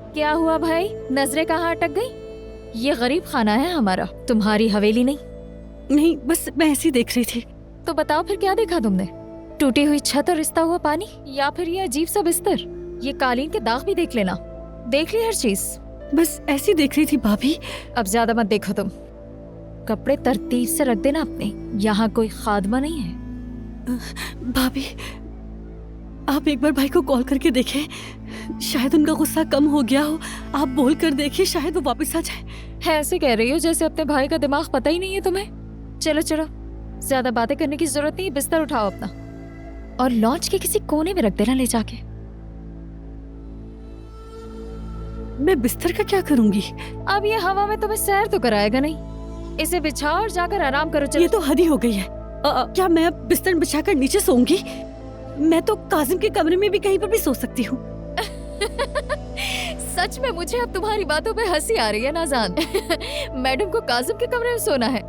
क्या हुआ भाई, नजरें कहाँ अटक गई? ये गरीब खाना है हमारा, तुम्हारी हवेली नहीं। नहीं, बस मैं ऐसे ही देख रही थी। तो बताओ फिर क्या देखा तुमने? टूटी हुई छत और रिश्ता हुआ पानी, या फिर ये अजीब सा बिस्तर? ये कालीन के दाग भी देख लेना। देख ली हर चीज? बस ऐसे ही देख रही थी भाभी। अब ज्यादा मत देखो तुम। कपड़े तरतीब से रख देना अपने, यहाँ कोई खादमा नहीं है। भाभी, आप एक बार भाई को कॉल करके देखें, शायद उनका गुस्सा कम हो गया हो। आप बोल कर देखिए, शायद वो वापस आ जाए। है ऐसे कह रही हो जैसे अपने भाई का दिमाग पता ही नहीं है तुम्हें। चलो चलो, ज्यादा बातें करने की जरूरत नहीं, बिस्तर उठाओ अपना और लॉन्च के किसी कोने में रख देना ले जाके। मैं बिस्तर का क्या करूंगी? अब ये हवा में तुम्हें सैर तो कराएगा नहीं, इसे बिछाओ और जाकर आराम करो। चलो। ये तो हद ही हो गई है। क्या मैं अब बिस्तर बिछाकर नीचे सोऊंगी? मैं तो काजिम के कमरे में भी कहीं पर भी सो सकती हूँ। सच में मुझे अब तुम्हारी बातों पे हंसी आ रही है नाज़ान। मैडम को काजिम के कमरे में सोना है?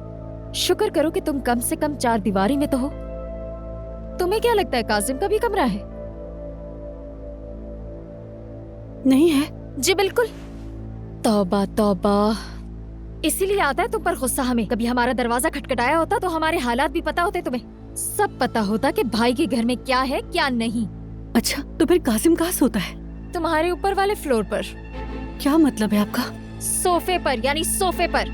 शुक्र करो कि तुम कम से कम 4 दीवारी में तो हो। तुम्हें क्या लगता है काजिम का भी कमरा है? नहीं है। जी बिल्कुल। तौबा तौबा, इसीलिए आता है तुम पर गुस्सा हमें। कभी हमारा दरवाजा खटखटाया होता तो हमारे हालात भी पता होते तुम्हें, सब पता होता कि भाई के घर में क्या है क्या नहीं। अच्छा, तो फिर कासिम कहाँ सोता है? तुम्हारे ऊपर वाले फ्लोर पर। क्या मतलब है आपका? सोफे पर, यानी सोफे पर।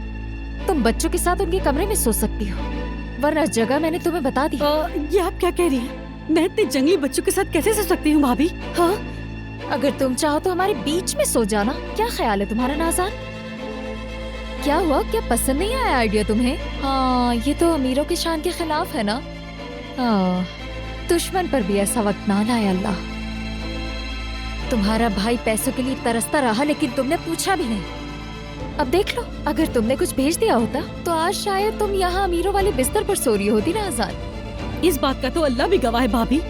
तुम बच्चों के साथ उनके कमरे में सो सकती हो, वरना जगह मैंने तुम्हें बता दी। ये आप क्या कह रही हैं? मैं इतने जंगली बच्चों के साथ कैसे सो सकती हूँ भाभी? हाँ, अगर तुम चाहो तो हमारे बीच में सो जाना। क्या ख्याल है तुम्हारा नाज़ान? क्या हुआ, क्या पसंद नहीं आया आइडिया तुम्हें? हाँ, ये तो अमीरों की शान के खिलाफ है ना। हाँ, दुश्मन पर भी ऐसा वक्त ना लाए अल्लाह। तुम्हारा भाई पैसों के लिए तरसता रहा, लेकिन तुमने पूछा भी नहीं। अब देख लो, अगर तुमने कुछ भेज दिया होता तो आज शायद तुम यहाँ अमीरों वाले बिस्तर पर सो रही होती ना आजाद। इस बात का तो अल्लाह भी गवाह है भाभी।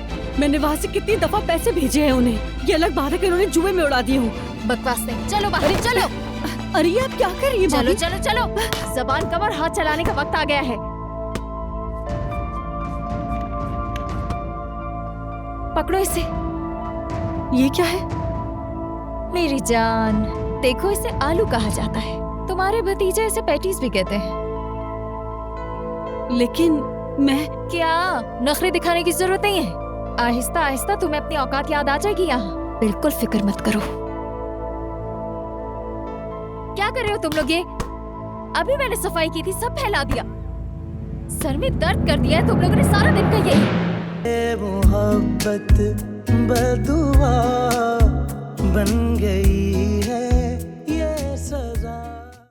मैंने वहाँ से कितनी दफा पैसे भेजे हैं उन्हें। ये अलग बात है कि उन्होंने जुए में उड़ा दिए हूँ। बकवास नहीं, चलो बाहर चलो। अरे ये आप क्या कर रही हैं चलो भाभी? चलो चलो, जबान कम और हाथ चलाने का वक्त आ गया है। पकड़ो इसे। ये क्या है? मेरी जान, देखो इसे आलू कहा जाता है। तुम्हारे भतीजे इसे पैटीज भी कहते हैं। लेकिन मैं क्या नखरे दिखाने की जरूरत नहीं है। आहिस्ता आहिस्ता तुम्हें अपनी औकात याद आ जाएगी। यहाँ बिल्कुल फिक्र मत करो। क्या कर रहे हो तुम लोग? ये अभी मैंने सफाई की थी, सब फैला दिया। सर में दर्द कर दिया है तुम लोगों ने सारा दिन का। यही मोहब्बत बदुआ